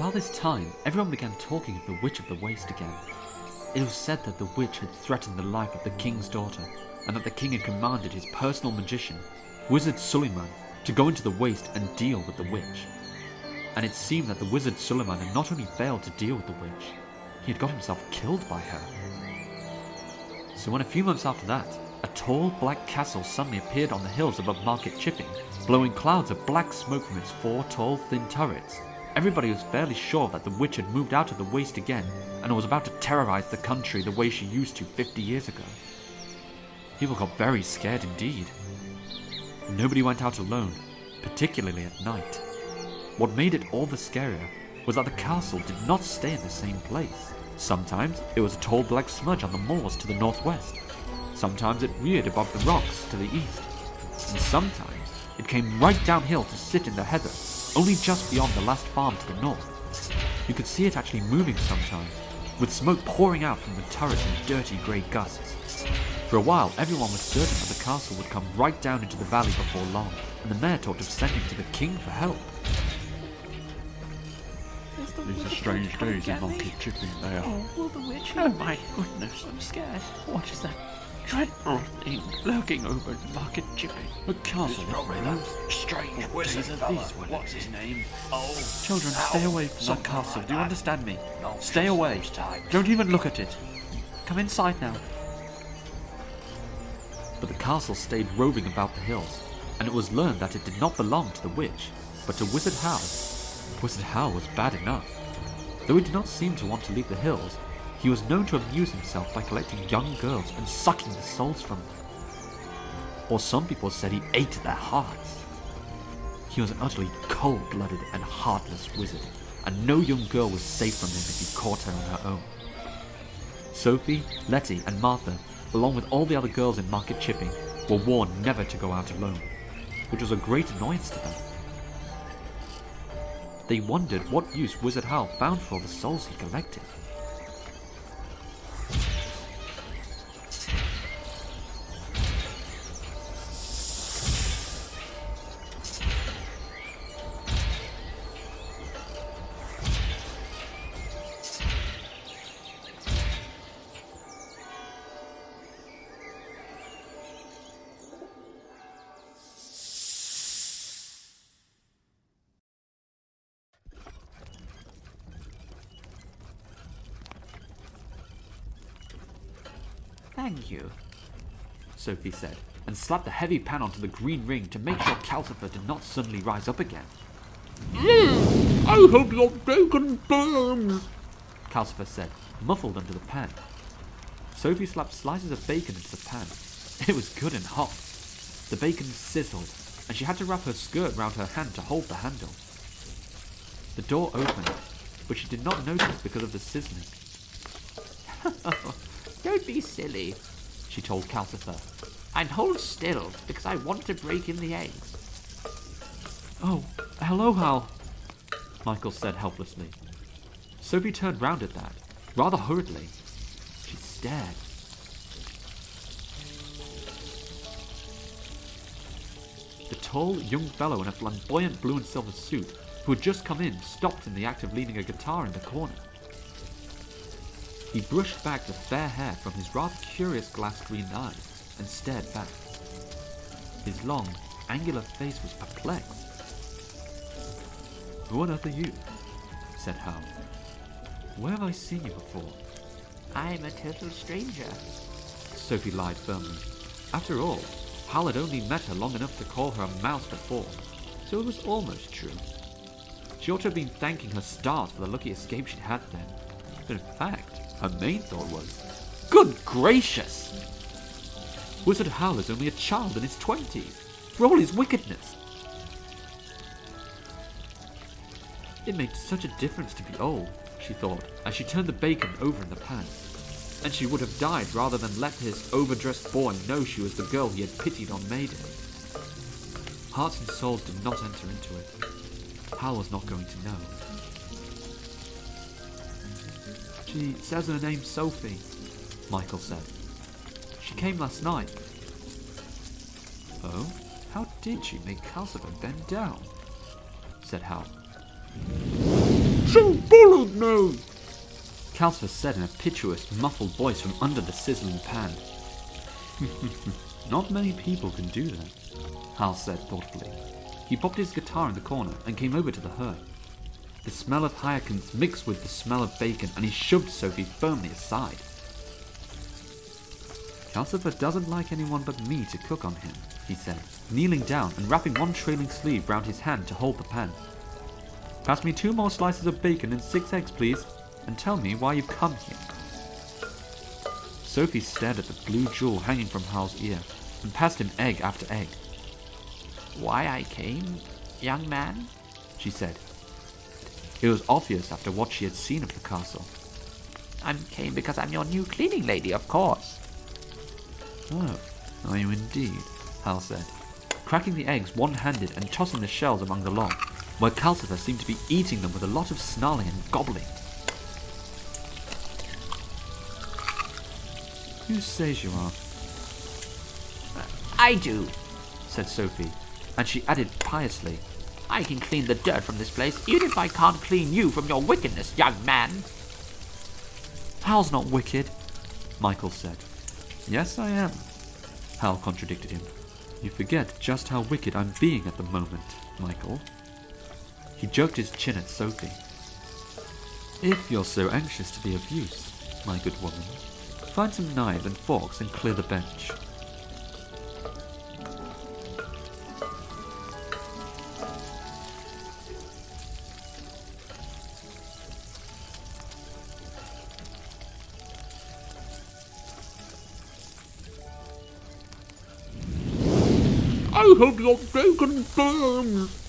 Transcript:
About this time, everyone began talking of the Witch of the Waste again. It was said that the witch had threatened the life of the king's daughter, and that the king had commanded his personal magician, Wizard Suleiman, to go into the waste and deal with the witch. And it seemed that the Wizard Suleiman had not only failed to deal with the witch, he had got himself killed by her. So when a few months after that, a tall black castle suddenly appeared on the hills above Market Chipping, blowing clouds of black smoke from its 4 tall thin turrets, everybody was fairly sure that the witch had moved out of the waste again and was about to terrorize the country the way she used to 50 years ago. People got very scared indeed. Nobody went out alone, particularly at night. What made it all the scarier was that the castle did not stay in the same place. Sometimes it was a tall black smudge on the moors to the northwest. Sometimes it reared above the rocks to the east. And sometimes it came right downhill to sit in the heather, only just beyond the last farm to the north. You could see it actually moving sometimes, with smoke pouring out from the turrets in dirty grey gusts. For a while, everyone was certain that the castle would come right down into the valley before long, and the mayor talked of sending to the king for help. These are strange days in Market Chipping, they are. Oh, will the witch? Oh my goodness, I'm scared. What is that dreadful thing lurking over Market Chipping? A castle of those strange wizard fella. What's his name? Oh, children, stay away from that castle. Do you understand me? Stay away. Don't even look at it. Come inside now. But the castle stayed roving about the hills, and it was learned that it did not belong to the witch, but to Wizard Howl. Wizard Howl was bad enough. Though he did not seem to want to leave the hills, he was known to amuse himself by collecting young girls and sucking the souls from them. Or some people said he ate their hearts. He was an utterly cold-blooded and heartless wizard, and no young girl was safe from him if he caught her on her own. Sophie, Letty, and Martha, along with all the other girls in Market Chipping, were warned never to go out alone, which was a great annoyance to them. They wondered what use Wizard Howl found for all the souls he collected. Thank you, Sophie said, and slapped the heavy pan onto the green ring to make sure Calcifer did not suddenly rise up again. I hope your bacon burns, Calcifer said, muffled under the pan. Sophie slapped slices of bacon into the pan. It was good and hot. The bacon sizzled, and she had to wrap her skirt round her hand to hold the handle. The door opened, but she did not notice because of the sizzling. don't be silly, she told Calcifer. and hold still because I want to break in the eggs. Oh, hello, Hal, Michael said helplessly. Sophie turned round at that, rather hurriedly. She stared. The tall, young fellow in a flamboyant blue and silver suit, who had just come in, stopped in the act of leaning a guitar in the corner. He brushed back the fair hair from his rather curious glass-green eyes and stared back. His long, angular face was perplexed. "Who on earth are you?" said Hal. "Where have I seen you before?" I'm a total stranger. Sophie lied firmly. After all, Hal had only met her long enough to call her a mouse before, so it was almost true. She ought to have been thanking her stars for the lucky escape she'd had then. But in fact, her main thought was, "Good gracious! Wizard Howl is only a child in his 20s, for all his wickedness." It made such a difference to be old, she thought, as she turned the bacon over in the pan. And she would have died rather than let this overdressed boy know she was the girl he had pitied on Mayday. Hearts and souls did not enter into it. Hal was not going to know. "She says her name's Sophie," Michael said. "She came last night." "Oh? How did she make Calcifer bend down?" said Hal. She bullied me! Calcifer said in a piteous, muffled voice from under the sizzling pan. Not many people can do that, Hal said thoughtfully. He popped his guitar in the corner and came over to the hearth. The smell of hyacinths mixed with the smell of bacon, and he shoved Sophie firmly aside. Calcifer doesn't like anyone but me to cook on him, he said, kneeling down and wrapping one trailing sleeve round his hand to hold the pan. Pass me 2 more slices of bacon and 6 eggs, please, and tell me why you've come here. Sophie stared at the blue jewel hanging from Hal's ear, and passed him egg after egg. Why I came, young man? She said. It was obvious after what she had seen of the castle. I came because I'm your new cleaning lady, of course. Oh, are you indeed? Hal said, cracking the eggs one-handed and tossing the shells among the log, where Calcifer seemed to be eating them with a lot of snarling and gobbling. Who says you are? I do, said Sophie, and she added piously, I can clean the dirt from this place, even if I can't clean you from your wickedness, young man. Hal's not wicked, Michael said. Yes, I am, Hal contradicted him. You forget just how wicked I'm being at the moment, Michael. He jerked his chin at Sophie. If you're so anxious to be of use, my good woman, find some knives and forks and clear the bench. I hope your bacon burns,